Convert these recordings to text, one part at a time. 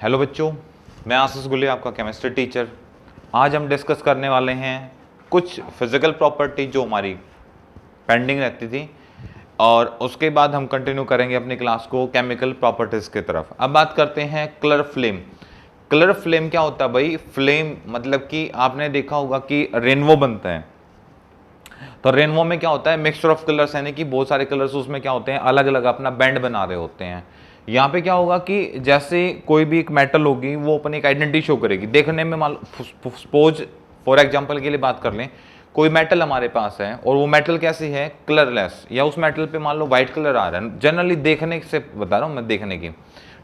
Hello बच्चों, मैं आशीष गुले आपका केमिस्ट्री टीचर। आज हम डिस्कस करने वाले हैं कुछ फिजिकल प्रॉपर्टी जो हमारी पेंडिंग रहती थी, और उसके बाद हम कंटिन्यू करेंगे अपनी क्लास को केमिकल प्रॉपर्टीज की तरफ। अब बात करते हैं कलर फ्लेम। कलर फ्लेम क्या होता है भाई? फ्लेम मतलब कि आपने देखा होगा कि रेनबो बनता है, तो रेनबो में क्या होता है? मिक्सचर ऑफ कलर्स, यानी कि बहुत सारे कलर्स उसमें क्या होते हैं, अलग अलग अपना बैंड बना रहे होते हैं। यहाँ पे क्या होगा कि जैसे कोई भी एक मेटल होगी, वो अपनी एक आइडेंटिटी शो करेगी देखने में। मान सपोज फॉर एग्जांपल के लिए बात कर लें, कोई मेटल हमारे पास है और वो मेटल कैसी है? कलरलेस, या उस मेटल पे मान लो व्हाइट कलर आ रहा है, जनरली देखने से बता रहा हूँ मैं, देखने की,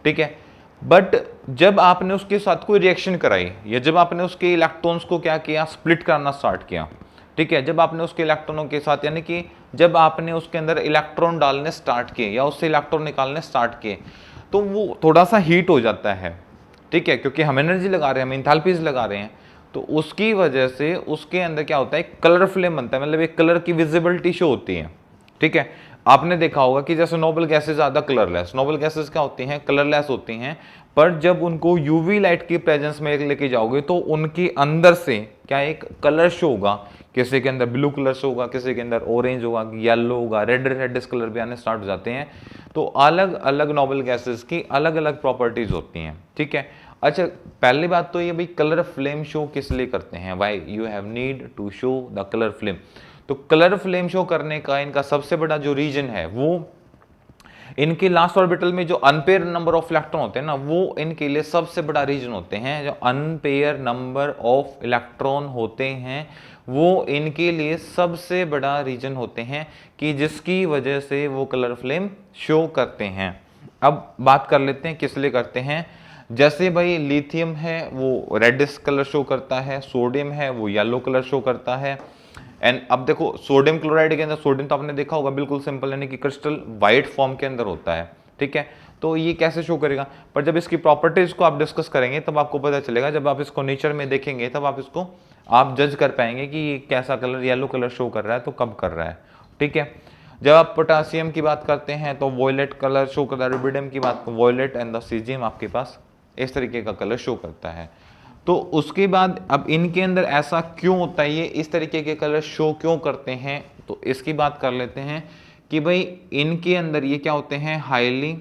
ठीक है। बट जब आपने उसके साथ कोई रिएक्शन कराई, या जब आपने उसके इलेक्ट्रॉन्स को क्या किया, स्प्लिट करना स्टार्ट किया, ठीक है, जब आपने उसके इलेक्ट्रॉनों के साथ, यानी कि जब आपने उसके अंदर इलेक्ट्रॉन डालने स्टार्ट किए या उससे इलेक्ट्रॉन निकालने स्टार्ट किए, तो वो थोड़ा सा हीट हो जाता है, ठीक है, क्योंकि हम एनर्जी लगा रहे हैं, हम इंथैल्पीज लगा रहे हैं। तो उसकी वजह से उसके अंदर क्या होता है? कलर फ्लेम बनता है, मतलब एक कलर की विजिबिलिटी शो होती है, ठीक है। आपने देखा होगा कि जैसे नोबल गैसेस ज्यादा कलरलेस, नोबल गैसेस क्या होती हैं? कलरलेस होती हैं। पर जब उनको यूवी लाइट की प्रेजेंस में लेके जाओगे तो उनके अंदर से क्या एक कलर शो होगा। किसी के अंदर ब्लू कलर शो होगा, किसी के अंदर ऑरेंज होगा, येलो होगा, रेड रेडिश कलर भी आने स्टार्ट हो जाते हैं। तो अलग अलग नोबल गैसेस की अलग अलग प्रॉपर्टीज होती हैं, ठीक है। अच्छा, पहली बात तो ये भाई, कलर फ्लेम शो किस लिए करते हैं? Why you have need to show the colour flame. तो कलर फ्लेम शो करने का इनका सबसे बड़ा जो रीजन है, वो इनके लास्ट ऑर्बिटल में जो अनपेयर नंबर ऑफ इलेक्ट्रॉन होते हैं ना, वो इनके लिए सबसे बड़ा रीजन होते हैं। जो अनपेयर नंबर ऑफ इलेक्ट्रॉन होते हैं, वो इनके लिए सबसे बड़ा रीजन होते हैं कि जिसकी वजह से वो कलर फ्लेम शो करते हैं। अब बात कर लेते हैं किस लिए करते हैं। जैसे भाई लिथियम है वो रेडिश कलर शो करता है, सोडियम है वो येलो कलर शो करता है। एंड अब देखो, सोडियम क्लोराइड के अंदर, सोडियम तो आपने देखा होगा बिल्कुल सिंपल, यानी कि क्रिस्टल व्हाइट फॉर्म के अंदर होता है, ठीक है। तो ये कैसे शो करेगा? पर जब इसकी प्रॉपर्टीज को आप डिस्कस करेंगे तब आपको पता चलेगा, जब आप इसको नेचर में देखेंगे तब आप इसको आप जज कर पाएंगे कि ये कैसा कलर, येलो कलर शो कर रहा है, तो कब कर रहा है, ठीक है। जब आप पोटासियम की बात करते हैं तो वॉयलेट कलर शो करता है, रुबिडियम की बात, वॉयलेट एंड द सीजियम आपके पास इस तरीके का कलर शो करता है। तो उसके बाद अब इनके अंदर ऐसा क्यों होता है, ये इस तरीके के कलर शो क्यों करते हैं, तो इसकी बात कर लेते हैं कि भाई इनके अंदर ये क्या होते हैं? हाईली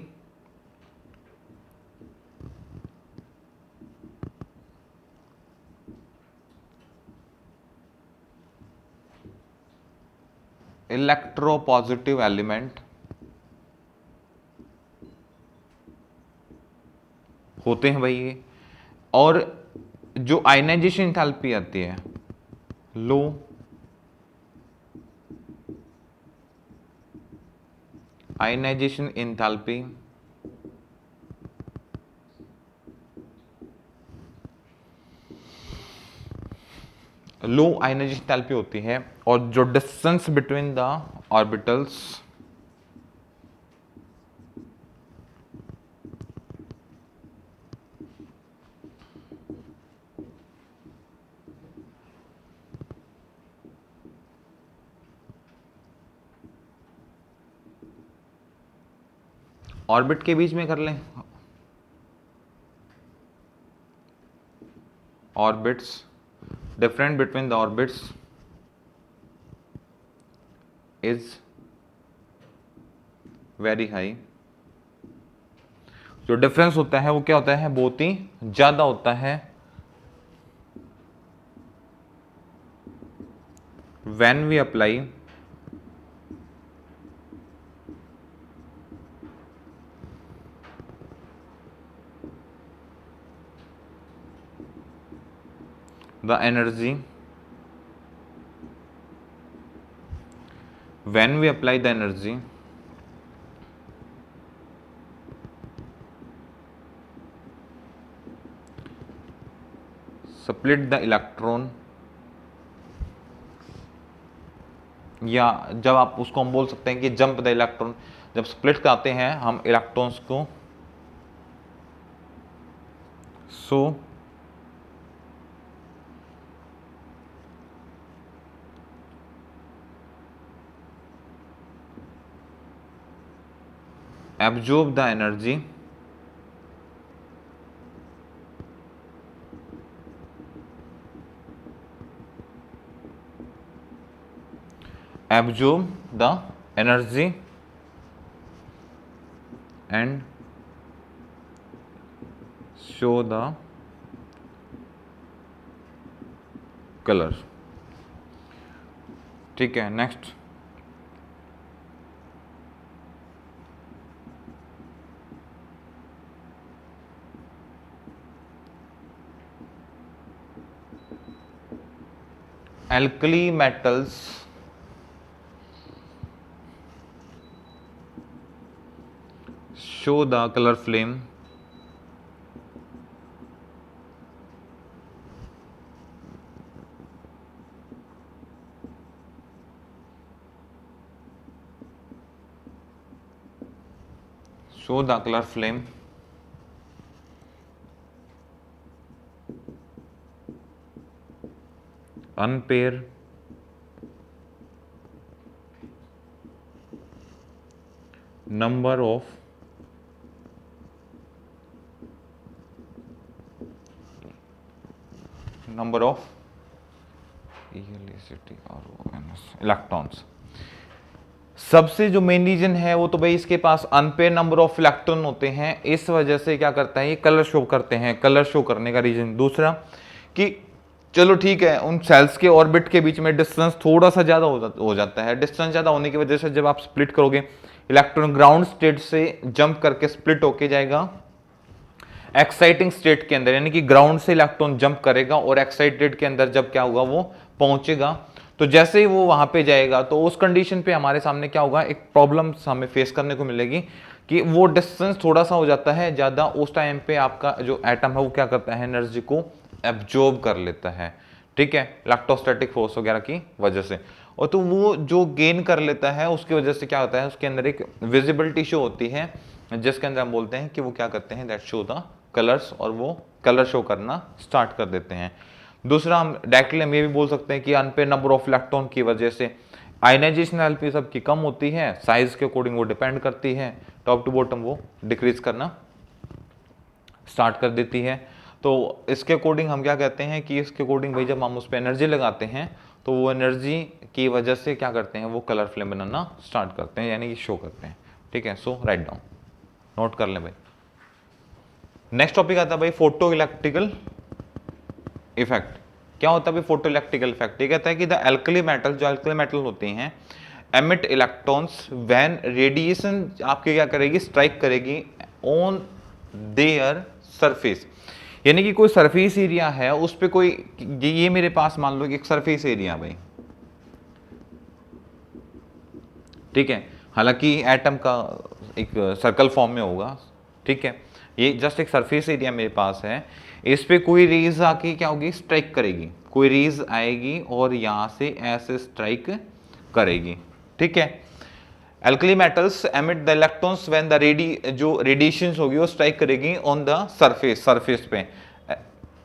इलेक्ट्रोपॉजिटिव एलिमेंट होते हैं भाई ये। और जो आयनाइजेशन एंथैल्पी आती है, लो आयनाइजेशन एंथैल्पी, लो आयनाइजेशन एंथैल्पी होती है। और जो distance between the orbitals, orbit के बीच में कर लें, orbits, difference between the orbits is very high. जो डिफरेंस होता है वो क्या होता है? बहुत ही ज्यादा होता है। When we apply the energy, when we apply the energy split the electron, या जब आप उसको हम बोल सकते हैं कि जंप द इलेक्ट्रॉन, जब स्प्लिट करते हैं हम इलेक्ट्रॉन्स को, सो absorb the energy absorb the energy and show the color। ठीक है, next alkali metals show the color flame unpair number of electrons. सबसे जो मेन रीजन है वो तो भाई इसके पास अनपेयर नंबर ऑफ इलेक्ट्रॉन होते हैं, इस वजह से क्या करता है ये कलर शो करते हैं। कलर शो करने का रीजन दूसरा कि चलो ठीक है, उन सेल्स के ऑर्बिट के बीच में डिस्टेंस थोड़ा सा ज्यादा हो जाता है। डिस्टेंस ज्यादा होने की वजह से जब आप स्प्लिट करोगे, इलेक्ट्रॉन ग्राउंड स्टेट से जंप करके स्प्लिट होके जाएगा एक्साइटिंग स्टेट के अंदर, यानी कि ग्राउंड से इलेक्ट्रॉन जंप करेगा और एक्साइटेड के अंदर जब क्या होगा वो पहुंचेगा, तो जैसे ही वो वहां पे जाएगा तो उस कंडीशन पे हमारे सामने क्या होगा, एक प्रॉब्लम हमें फेस करने को मिलेगी कि वो डिस्टेंस थोड़ा सा हो जाता है ज्यादा। उस टाइम पे आपका जो एटम है वो क्या करता है, एनर्जी को एब्जॉर्ब कर लेता है। ठीक है, इलेक्ट्रोस्टैटिक फोर्स वगैरह की वजह से। और तो वो जो गेन कर लेता है उसकी वजह से क्या होता है, उसके अंदर एक विजिबिलिटी शो होती है जिसके अंदर हम बोलते हैं कि वो क्या करते हैं, दैट शो द कलर्स, और वो कलर शो करना स्टार्ट कर देते हैं। दूसरा हम डायरेक्टली हम ये भी बोल सकते हैं कि अनपेयर नंबर ऑफ इलेक्ट्रॉन की वजह से आयनाइजेशन एनर्जी सबकी कम होती है, साइज के अकॉर्डिंग वो डिपेंड करती है, टॉप टू बॉटम वो डिक्रीज करना स्टार्ट कर देती है। तो इसके अकॉर्डिंग हम क्या कहते हैं कि इसके अकॉर्डिंग भाई जब हम उस पर एनर्जी लगाते हैं तो वो एनर्जी की वजह से क्या करते हैं, वो कलर फ्लेम बनाना स्टार्ट करते हैं, यानी कि शो करते हैं। ठीक है, सो राइट डाउन, नोट कर लें भाई। नेक्स्ट टॉपिक आता है भाई फोटो इलेक्ट्रिकल इफेक्ट। क्या होता है भाई फोटो इलेक्ट्रिकल इफेक्ट? ये कहता है कि द एल्कली मेटल, जो एल्कली मेटल होती हैं, एमिट इलेक्ट्रॉन्स व्हेन रेडिएशन आपके क्या करेगी, स्ट्राइक करेगी ऑन देयर सरफेस। यानी कि कोई सरफेस एरिया है उस पे कोई, ये मेरे पास मान लो कि एक सरफेस एरिया भाई, ठीक है, हालांकि एटम का एक सर्कल फॉर्म में होगा। ठीक है, ये जस्ट एक सरफेस एरिया मेरे पास है, इस पे कोई रेज आके क्या होगी, स्ट्राइक करेगी, कोई रेज आएगी और यहां से ऐसे स्ट्राइक करेगी। ठीक है, alkali metals emit the electrons when the जो रेडिएशन होगी वो स्ट्राइक करेगी ऑन द सरफेस पे।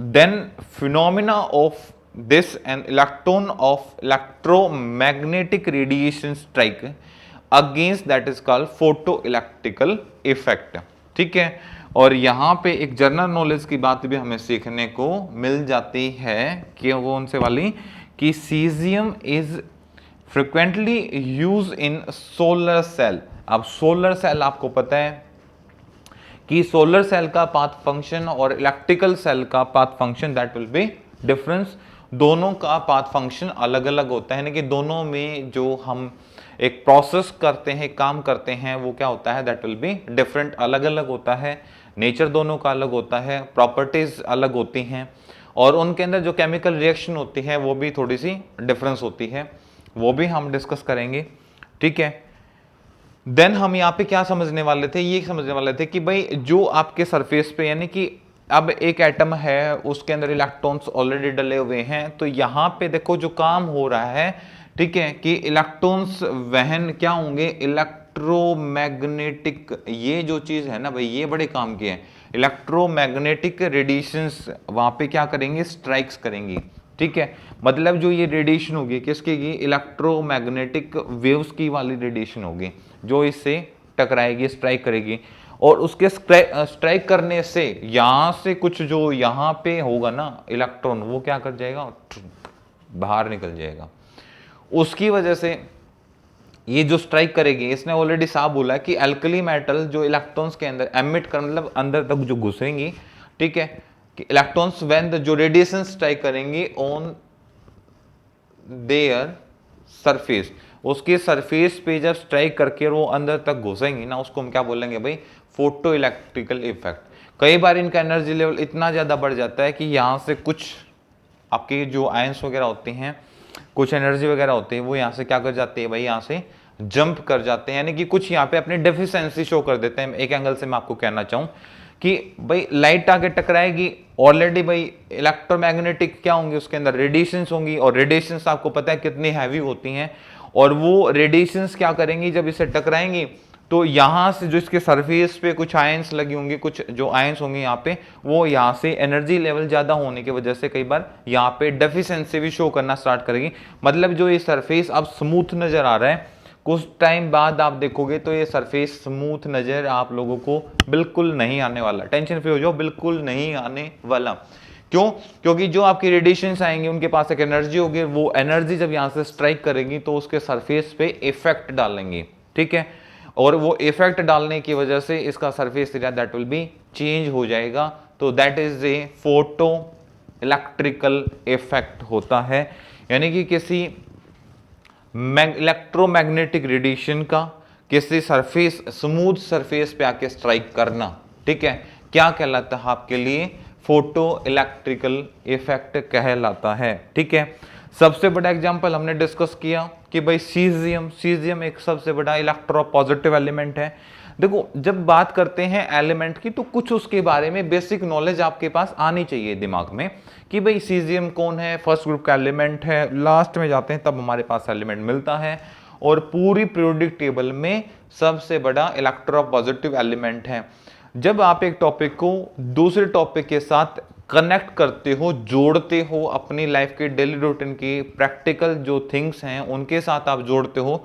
Then phenomena of this an electron of electromagnetic radiation strike against, that is called photo electrical effect. ठीक है, और यहां पे एक जनरल नॉलेज की बात भी हमें सीखने को मिल जाती है कि वो उनसे वाली कि caesium is frequently use in solar cell. अब सोलर सेल आपको पता है कि सोलर सेल का पाथ फंक्शन और इलेक्ट्रिकल सेल का path function that will be difference. दोनों का पाथ फंक्शन अलग अलग होता है, यानी कि दोनों में जो हम एक प्रोसेस करते हैं, काम करते हैं, वो क्या होता है, दैट विल बी डिफरेंट, अलग अलग होता है। नेचर दोनों का अलग होता है, प्रॉपर्टीज अलग होती हैं, और उनके अंदर जो केमिकल रिएक्शन होती है वो भी थोड़ी सी डिफरेंस होती है, वो भी हम डिस्कस करेंगे। ठीक है, देन हम यहाँ पे क्या समझने वाले थे, ये समझने वाले थे कि भाई जो आपके सरफेस पे, यानी कि अब एक एटम है उसके अंदर इलेक्ट्रॉन्स ऑलरेडी डले हुए हैं, तो यहाँ पे देखो जो काम हो रहा है, ठीक है, कि इलेक्ट्रॉन्स वहन क्या होंगे, इलेक्ट्रोमैग्नेटिक, ये जो चीज है ना भाई, ये बड़े काम की है। इलेक्ट्रोमैग्नेटिक रेडिएशंस वहां पे क्या करेंगे, स्ट्राइक्स करेंगी। ठीक है, मतलब जो ये रेडिएशन होगी किसकी की, इलेक्ट्रोमैग्नेटिक वेव्स की वाली रेडिएशन होगी, जो इससे टकराएगी, स्ट्राइक करेगी, और उसके स्ट्राइक करने से यहां से कुछ जो यहां पे होगा ना इलेक्ट्रॉन, वो क्या कर जाएगा, बाहर निकल जाएगा। उसकी वजह से ये जो स्ट्राइक करेगी, इसने ऑलरेडी साफ बोला कि अल्कली मेटल जो इलेक्ट्रॉन्स के अंदर एमिट कर मतलब अंदर तक जो घुसेंगी, ठीक है, कि इलेक्ट्रॉन्स व्हेन जो रेडिएशन स्ट्राइक करेंगी ऑन देयर सरफेस, उसके सरफेस पे जब स्ट्राइक करके वो अंदर तक घुसेंगी ना, उसको हम क्या बोलेंगे भाई, फोटो इलेक्ट्रिकल इफेक्ट। कई बार इनका एनर्जी लेवल इतना ज़्यादा बढ़ जाता है कि यहाँ से कुछ आपके जो आयंस वगैरह होते हैं, कुछ एनर्जी वगैरह होती है, वो यहाँ से क्या कर जाते हैं भाई, यहाँ से जंप कर जाते हैं, यानी कि कुछ यहाँ पे अपनी डेफिशिएंसी शो कर देते हैं। एक एंगल से मैं आपको कहना चाहूँ कि भाई लाइट आके टकराएगी, ऑलरेडी भाई इलेक्ट्रोमैग्नेटिक क्या होंगे, उसके अंदर रेडिएशंस होंगी, और रेडिएशंस आपको पता है कितनी हैवी होती हैं, और वो रेडिएशंस क्या करेंगी, जब इसे टकराएंगी तो यहाँ से जो इसके सरफेस पे कुछ आयंस लगी होंगी, कुछ जो आयंस होंगे यहाँ पे, वो यहाँ से एनर्जी लेवल ज़्यादा होने की वजह से कई बार यहाँ पे डेफिशिएंसी भी शो करना स्टार्ट करेगी। मतलब जो ये सरफेस अब स्मूथ नज़र आ रहा है, कुछ टाइम बाद आप देखोगे तो ये सरफेस स्मूथ नज़र आप लोगों को बिल्कुल नहीं आने वाला। टेंशन फ्री हो जाओ, बिल्कुल नहीं आने वाला। क्यों? क्योंकि जो आपकी रेडिएशंस आएंगे उनके पास एक एनर्जी होगी, वो एनर्जी जब यहाँ से स्ट्राइक करेगी तो उसके सरफेस पे इफेक्ट डालेंगे, ठीक है, और वो इफेक्ट डालने की वजह से इसका surface area that will B change हो जाएगा। तो that is a photo electrical effect होता है, यानी कि किसी इलेक्ट्रोमैग्नेटिक रेडिएशन का किसी सरफेस, स्मूथ सरफेस पे आके स्ट्राइक करना, ठीक है, क्या कहलाता है आपके लिए, फोटो इलेक्ट्रिकल इफेक्ट कहलाता है, ठीक है। सबसे बड़ा एग्जांपल हमने डिस्कस किया कि भाई सीजियम एक सबसे बड़ा इलेक्ट्रोपॉजिटिव एलिमेंट है। देखो जब बात करते हैं एलिमेंट की तो कुछ उसके बारे में बेसिक नॉलेज आपके पास आनी चाहिए दिमाग में कि भाई सीजियम कौन है, फर्स्ट ग्रुप का एलिमेंट है, लास्ट में जाते हैं तब हमारे पास एलिमेंट मिलता है, और पूरी पीरियोडिक टेबल में सबसे बड़ा इलेक्ट्रोपॉजिटिव एलिमेंट है। जब आप एक टॉपिक को दूसरे टॉपिक के साथ कनेक्ट करते हो, जोड़ते हो, अपनी लाइफ के डेली रूटीन की प्रैक्टिकल जो थिंग्स हैं उनके साथ आप जोड़ते हो,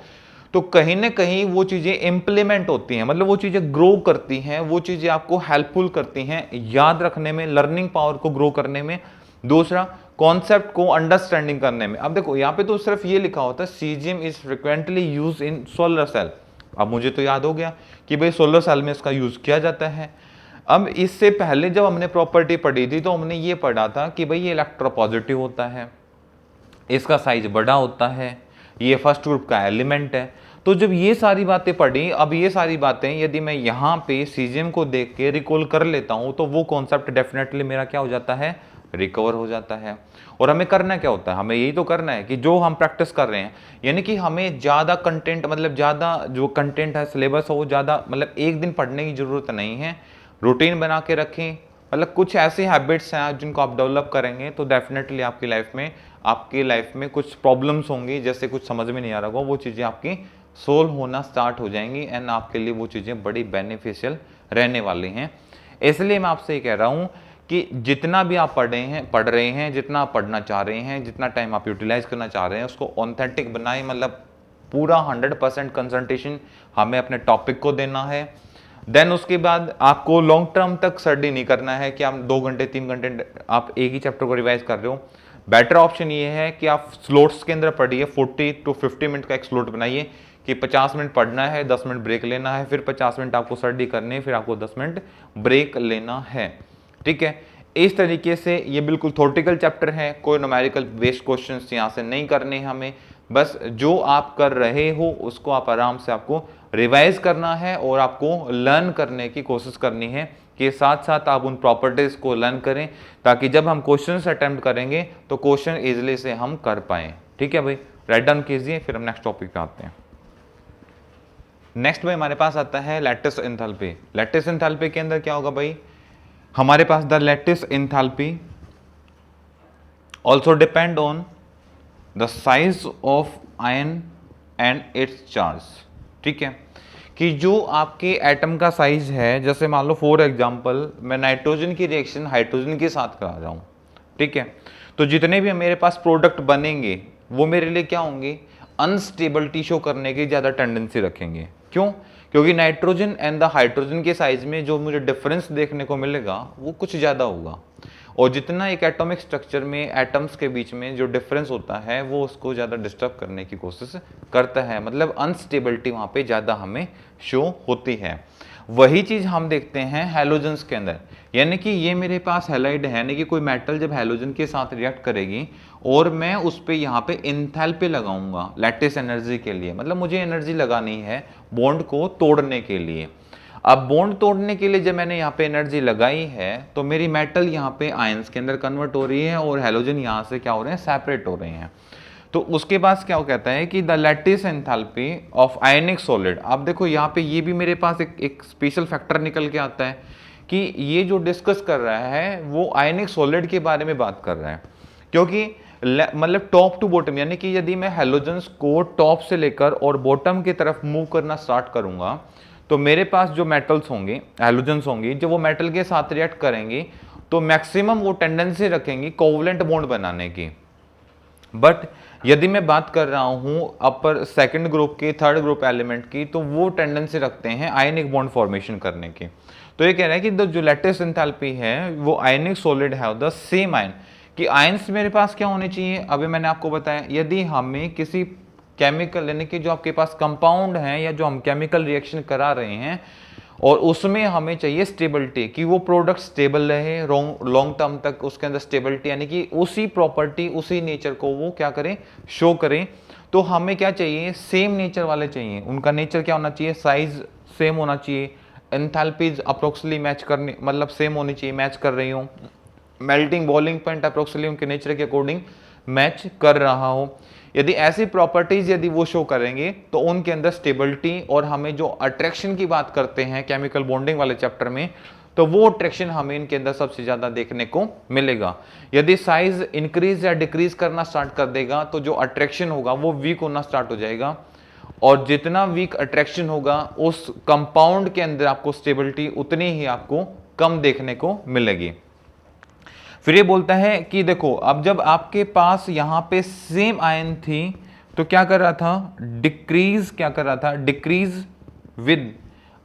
तो कहीं ना कहीं वो चीज़ें इम्प्लीमेंट होती हैं, मतलब वो चीज़ें ग्रो करती हैं, वो चीज़ें आपको हेल्पफुल करती हैं याद रखने में, लर्निंग पावर को ग्रो करने में, दूसरा कॉन्सेप्ट को अंडरस्टैंडिंग करने में। अब देखो यहाँ पे तो सिर्फ ये लिखा होता है caesium is frequently use in solar cell, अब मुझे तो याद हो गया कि भाई सोलर सेल में इसका यूज किया जाता है। अब इससे पहले जब हमने प्रॉपर्टी पढ़ी थी तो हमने ये पढ़ा था कि भाई ये इलेक्ट्रोपॉजिटिव होता है, इसका साइज बड़ा होता है, ये फर्स्ट ग्रुप का एलिमेंट है। तो जब ये सारी बातें पढ़ी, अब ये सारी बातें यदि मैं यहाँ पे सीजियम को देख के रिकॉल कर लेता हूँ तो वो कॉन्सेप्ट डेफिनेटली मेरा क्या हो जाता है, रिकवर हो जाता है। और हमें करना क्या होता है, हमें यही तो करना है कि जो हम प्रैक्टिस कर रहे हैं, यानी कि हमें ज़्यादा कंटेंट, मतलब ज़्यादा जो कंटेंट है सिलेबस हो वो ज़्यादा, मतलब एक दिन पढ़ने की ज़रूरत नहीं है, रूटीन बना के रखें। मतलब कुछ ऐसी हैबिट्स हैं जिनको आप डेवलप करेंगे तो डेफिनेटली आपकी लाइफ में कुछ प्रॉब्लम्स होंगी, जैसे कुछ समझ में नहीं आ रहा होगा, वो चीज़ें आपकी सोल्व होना स्टार्ट हो जाएंगी एंड आपके लिए वो चीज़ें बड़ी बेनिफिशियल रहने वाली हैं। इसलिए मैं आपसे ये कह रहा हूँ कि जितना भी आप पढ़ रहे हैं, जितना आप पढ़ना चाह रहे हैं, जितना टाइम आप यूटिलाइज करना चाह रहे हैं, उसको ऑथेंटिक बनाएं, मतलब पूरा 100% कंसंट्रेशन हमें अपने टॉपिक को देना है। देन उसके बाद आपको लॉन्ग टर्म तक स्टडी नहीं करना है कि आप 2 घंटे 3 घंटे आप एक ही चैप्टर को रिवाइज कर रहे हो। बेटर ऑप्शन ये है कि आप स्लोट्स के अंदर पढ़िए, 40 to 50 मिनट का एक स्लोट बनाइए कि 50 मिनट पढ़ना है, 10 मिनट ब्रेक लेना है, फिर 50 मिनट आपको स्टडी करनी है, फिर आपको 10 मिनट ब्रेक लेना है, ठीक है। इस तरीके से ये बिल्कुल थ्योरेटिकल चैप्टर है, कोई न्यूमेरिकल बेस्ड क्वेश्चंस यहाँ से नहीं करने हमें, बस जो आप कर रहे हो उसको आप आराम से आपको रिवाइज करना है और आपको लर्न करने की कोशिश करनी है कि साथ साथ आप उन प्रॉपर्टीज को लर्न करें ताकि जब हम क्वेश्चंस अटेम्प्ट करेंगे तो क्वेश्चन इजीली से हम कर पाएं, ठीक है भाई। राइट डाउन कीजिए, फिर हम नेक्स्ट टॉपिक पे आते हैं। नेक्स्ट भाई हमारे पास आता है लैटिस एंथैल्पी। लैटिस एंथैल्पी के अंदर क्या होगा भाई, हमारे पास the lattice enthalpy also depend on the size of ion and its charge, ठीक है, कि जो आपके एटम का साइज है, जैसे मान लो फॉर एग्जांपल मैं नाइट्रोजन की रिएक्शन हाइड्रोजन के साथ करा रहा हूँ, ठीक है, तो जितने भी मेरे पास प्रोडक्ट बनेंगे वो मेरे लिए क्या होंगे, अनस्टेबिलिटी शो करने की ज़्यादा टेंडेंसी रखेंगे। क्यों? क्योंकि नाइट्रोजन एंड द हाइड्रोजन के साइज में जो मुझे डिफरेंस देखने को मिलेगा वो कुछ ज़्यादा होगा। और जितना एक एटॉमिक स्ट्रक्चर में एटम्स के बीच में जो डिफरेंस होता है वो उसको ज़्यादा डिस्टर्ब करने की कोशिश करता है, मतलब अनस्टेबिलिटी वहाँ पे ज़्यादा हमें शो होती है। वही चीज़ हम देखते हैं हैलोजेंस के अंदर, यानी कि ये मेरे पास हैलाइड है, यानी कि कोई मेटल जब हैलोजन के साथ रिएक्ट करेगी और मैं उस पर यहाँ पे एंथैल्पी लगाऊंगा लैटिस एनर्जी के लिए, मतलब मुझे एनर्जी लगानी है बॉन्ड को तोड़ने के लिए। अब बॉन्ड तोड़ने के लिए जब मैंने यहाँ पे एनर्जी लगाई है तो मेरी मेटल यहाँ पे आयंस के अंदर कन्वर्ट हो रही है और हैलोजन यहाँ से क्या हो रहे हैं, सेपरेट हो रहे हैं। तो उसके बाद क्या कहता है कि the lattice enthalpy of ionic solid. अब देखो यहाँ पे ये भी मेरे पास एक स्पेशल फैक्टर निकल के आता है कि ये जो डिस्कस कर रहा है वो आयनिक सॉलिड के बारे में बात कर रहा है, क्योंकि मतलब टॉप टू बॉटम, यानी कि यदि मैं हैलोजेंस को टॉप से लेकर और बॉटम की तरफ मूव करना स्टार्ट करूंगा तो मेरे पास जो मेटल्स होंगे, हैलोजेंस होंगी, जो वो मेटल के साथ रिएक्ट करेंगी तो मैक्सिमम वो टेंडेंसी रखेंगी कोवलेंट बॉन्ड बनाने की। बट यदि मैं बात कर रहा हूं अपर सेकंड ग्रुप की, थर्ड ग्रुप एलिमेंट की, तो वो टेंडेंसी रखते हैं आयनिक बॉन्ड फॉर्मेशन करने की। तो ये कह रहा है कि जो लैटिस एंथैल्पी है वो आयनिक सॉलिड है द सेम आयन, कि आयंस मेरे पास क्या होने चाहिए। अभी मैंने आपको बताया यदि हमें किसी केमिकल, यानी कि जो आपके पास कंपाउंड है या जो हम केमिकल रिएक्शन करा रहे हैं और उसमें हमें चाहिए स्टेबिलिटी, कि वो प्रोडक्ट स्टेबल रहे लॉन्ग टर्म तक, उसके अंदर स्टेबिलिटी, यानी कि उसी प्रॉपर्टी उसी नेचर को वो क्या करें, शो करें। तो हमें क्या चाहिए, सेम नेचर वाले चाहिए। उनका नेचर क्या होना चाहिए, साइज सेम होना चाहिए, एंथैल्पीज अप्रोक्सीमेटली मैच करनी, मतलब सेम होनी चाहिए, मैच कर रही हूँ, मेल्टिंग बॉइलिंग पॉइंट अप्रोक्सीमेटली उनके नेचर के अकॉर्डिंग मैच कर रहा हो। यदि ऐसी प्रॉपर्टीज यदि वो शो करेंगे तो उनके अंदर स्टेबिलिटी, और हमें जो अट्रैक्शन की बात करते हैं केमिकल बॉन्डिंग वाले चैप्टर में, तो वो अट्रैक्शन हमें इनके अंदर सबसे ज्यादा देखने को मिलेगा। यदि साइज इंक्रीज या डिक्रीज करना स्टार्ट कर देगा तो जो अट्रैक्शन होगा वो वीक होना स्टार्ट हो जाएगा, और जितना वीक अट्रैक्शन होगा उस कंपाउंड के अंदर आपको स्टेबिलिटी उतनी ही आपको कम देखने को मिलेगी। फिर ये बोलता है कि देखो अब जब आपके पास यहां पे सेम आयन थी तो क्या कर रहा था, डिक्रीज, क्या कर रहा था, डिक्रीज विद।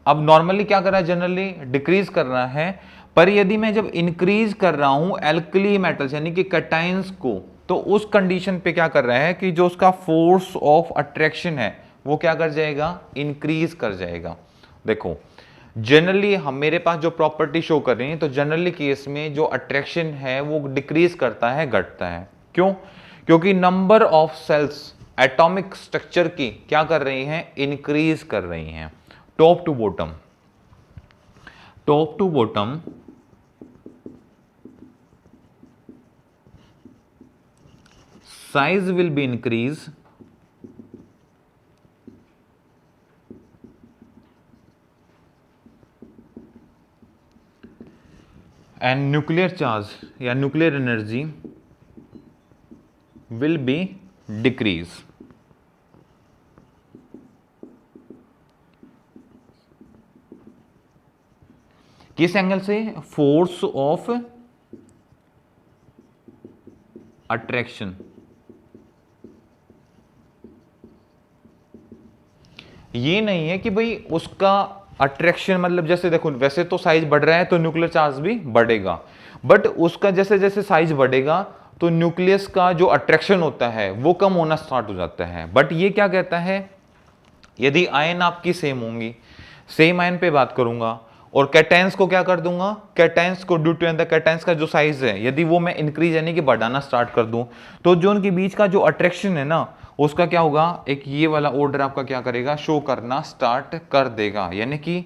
अब नॉर्मली क्या कर रहा है, जनरली डिक्रीज कर रहा है, पर यदि मैं जब इंक्रीज कर रहा हूं एल्कली मेटल्स यानी कि कैटायंस को, तो उस कंडीशन पे क्या कर रहा है कि जो उसका फोर्स ऑफ अट्रैक्शन है वो क्या कर जाएगा, इंक्रीज कर जाएगा। देखो जनरली हम मेरे पास जो प्रॉपर्टी शो कर रही है, तो जनरली केस में जो अट्रैक्शन है वो डिक्रीज करता है, घटता है। क्यों, क्योंकि number of cells atomic structure की क्या कर रही हैं, इंक्रीज कर रही हैं। Top to bottom, top to bottom size will be increase and nuclear charge या nuclear energy will be decrease। किस एंगल से, फोर्स ऑफ अट्रैक्शन। ये नहीं है कि भाई उसका अट्रैक्शन, मतलब जैसे देखो वैसे तो साइज बढ़ रहा है तो न्यूक्लियर चार्ज भी बढ़ेगा, बट उसका जैसे जैसे साइज बढ़ेगा तो न्यूक्लियस का जो अट्रैक्शन होता है वो कम होना स्टार्ट हो जाता है। बट ये क्या कहता है, यदि आयन आपकी सेम होंगी, सेम आयन पे बात करूंगा और कैटायंस को क्या कर दूंगा, कैटायंस को ड्यू टू द कैटायंस का जो साइज है यदि वो मैं इंक्रीज यानी कि बढ़ाना स्टार्ट कर दूं, तो जो उनके बीच का जो अट्रैक्शन है ना उसका क्या होगा, एक ये वाला ऑर्डर आपका क्या करेगा, शो करना स्टार्ट कर देगा। यानी कि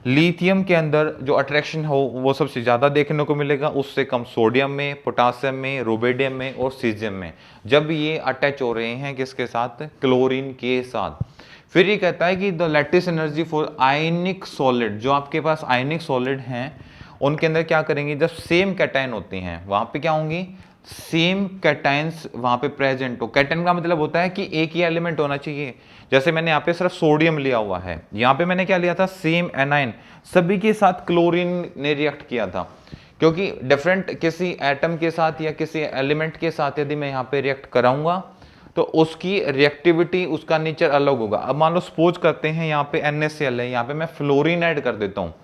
लिथियम के अंदर जो अट्रैक्शन हो वो सबसे ज़्यादा देखने को मिलेगा, उससे कम सोडियम में, पोटासियम में, रुबिडियम में और सीजियम में, जब ये अटैच हो रहे हैं किसके साथ, क्लोरीन के साथ। फिर ये कहता है कि the lattice energy for ionic solid, जो आपके पास आयनिक सॉलिड हैं उनके अंदर क्या करेंगे, जब सेम कैटायन होती हैं वहां पे क्या होंगी, सेम कैटायंस वहां पे प्रेजेंट हो। कैटायन का मतलब होता है कि एक ही एलिमेंट होना चाहिए। जैसे मैंने यहाँ पे सिर्फ सोडियम लिया हुआ है, यहाँ पे मैंने क्या लिया था, सेम एनाइन, सभी के साथ क्लोरीन ने रिएक्ट किया था, क्योंकि डिफरेंट किसी एटम के साथ या किसी एलिमेंट के साथ यदि मैं यहाँ पे रिएक्ट कराऊंगा तो उसकी रिएक्टिविटी, उसका नेचर अलग होगा। अब मान लो सपोज करते हैं यहाँ पे NaCl है, यहाँ पे मैं फ्लोरीन ऐड कर देता हूँ,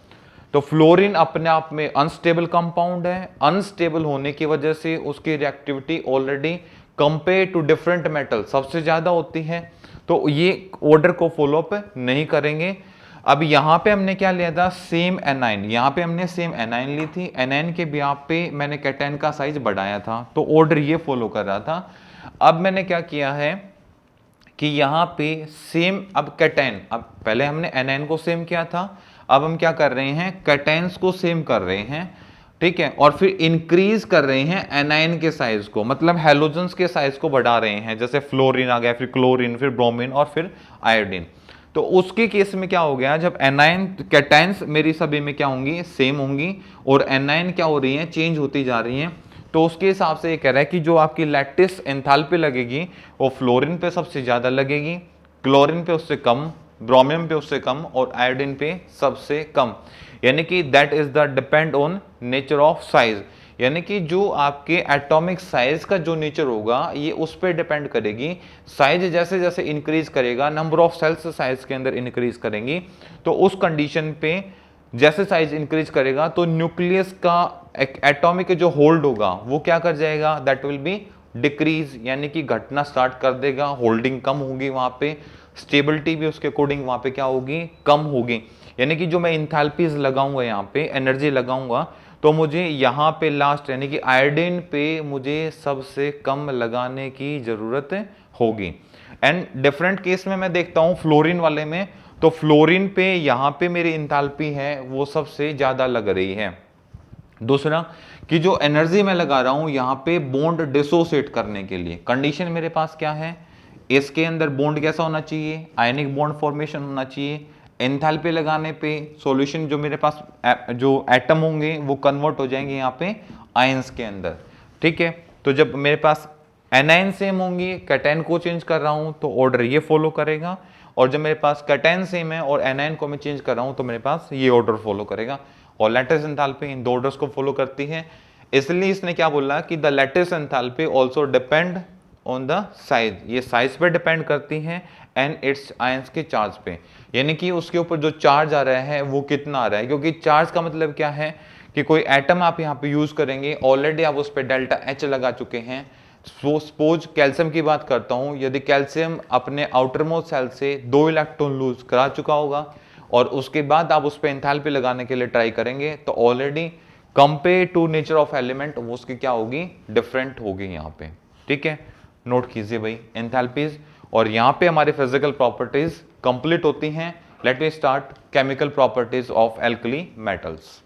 तो फ्लोरीन अपने आप में अनस्टेबल कंपाउंड है, अनस्टेबल होने की वजह से उसकी reactivity already compare to different metal सबसे ज्यादा होती है, तो ये ऑर्डर को फॉलो अप नहीं करेंगे। अब यहाँ पे हमने क्या लिया था, सेम एनाइन, यहाँ पे हमने सेम एनाइन ली थी, एनाइन के ब्याह पे मैंने कैटायन का साइज बढ़ाया था, तो ऑर्डर ये फॉलो कर रहा था। अब मैंने क्या किया है कि यहाँ पे सेम, अब कैटायन, अब पहले हमने एनाइन को सेम किया था, अब हम क्या कर रहे हैं, कैटायंस को सेम कर रहे हैं, ठीक है, और फिर इंक्रीज कर रहे हैं एनाइन के साइज को, मतलब हैलोजेंस के साइज को बढ़ा रहे हैं, जैसे फ्लोरीन आ गया, फिर क्लोरीन, फिर ब्रोमीन और फिर आयोडीन। तो उसके केस में क्या हो गया, जब एनाइन कैटायंस मेरी सभी में क्या होंगी, सेम होंगी, और एनाइन क्या हो रही है, चेंज होती जा रही हैं, तो उसके हिसाब से ये कह रहा है कि जो आपकी लैटिस एंथैल्पी लगेगी वो फ्लोरीन पे सबसे ज्यादा लगेगी, क्लोरीन पे उससे कम, ब्रोमियम पे उससे कम, और आयोडीन पे सबसे कम। यानी कि that is the depend on nature of size, यानी कि जो आपके एटॉमिक साइज का जो नेचर होगा ये उस पर डिपेंड करेगी। साइज जैसे जैसे इंक्रीज करेगा, नंबर ऑफ सेल्स साइज के अंदर इंक्रीज करेंगी, तो उस कंडीशन पे जैसे साइज इंक्रीज करेगा तो न्यूक्लियस का एटॉमिक जो होल्ड होगा वो क्या कर जाएगा, दैट विल बी डिक्रीज, यानी कि घटना स्टार्ट कर देगा, होल्डिंग कम होगी, वहां पे स्टेबिलिटी भी उसके अकॉर्डिंग वहां पे क्या होगी, कम होगी। यानी कि जो मैं इंथैल्पीज लगाऊंगा, यहाँ पे एनर्जी लगाऊंगा, तो मुझे यहाँ पे लास्ट यानी कि आयोडीन पे मुझे सबसे कम लगाने की जरूरत होगी। एंड डिफरेंट केस में मैं देखता हूँ फ्लोरीन वाले में, तो फ्लोरीन पे यहाँ पे मेरी इंथैल्पी है वो सबसे ज्यादा लग रही है। दूसरा कि जो एनर्जी मैं लगा रहा हूं यहाँ पे बॉन्ड डिसोसिएट करने के लिए, कंडीशन मेरे पास क्या है, इसके अंदर बॉन्ड कैसा होना चाहिए, आयनिक बॉन्ड फॉर्मेशन होना चाहिए। एंथैल्पी लगाने पे सॉल्यूशन जो मेरे पास जो एटम होंगे वो कन्वर्ट हो जाएंगे यहाँ पे आयंस के अंदर, ठीक है। तो जब मेरे पास एनाइन सेम होंगी, कैटायन को चेंज कर रहा हूं तो ऑर्डर ये फॉलो करेगा, और जब मेरे पास कैटायन सेम है और एनाइन को मैं चेंज कर रहा हूं तो मेरे पास ये ऑर्डर फॉलो करेगा। और लैटिस एंथैल्पी इन दो ऑर्डर्स को फॉलो करती है, इसलिए इसने क्या बोला कि the lattice enthalpy also depend on the size, ये साइज पे डिपेंड करती है एंड इट्स आयंस के चार्ज पे, यानी कि उसके ऊपर जो चार्ज आ रहा है वो कितना आ रहा है। क्योंकि चार्ज का मतलब क्या है कि कोई एटम आप यहाँ पे यूज करेंगे, ऑलरेडी आप उस पर डेल्टा एच लगा चुके हैं। सपोज कैल्शियम की बात करता हूं, यदि कैल्शियम अपने आउटरमोस्ट सेल से 2 इलेक्ट्रॉन लूज करा चुका होगा और उसके बाद आप उस पर एंथैल्पी लगाने के लिए ट्राई करेंगे, तो already compare to nature of element वो उसकी क्या होगी, डिफरेंट होगी यहाँ पे, ठीक है। नोट कीजिए भाई एंथैल्पीज, और यहाँ पे हमारे फिजिकल प्रॉपर्टीज कंप्लीट होती हैं। Let me start chemical properties of alkali metals.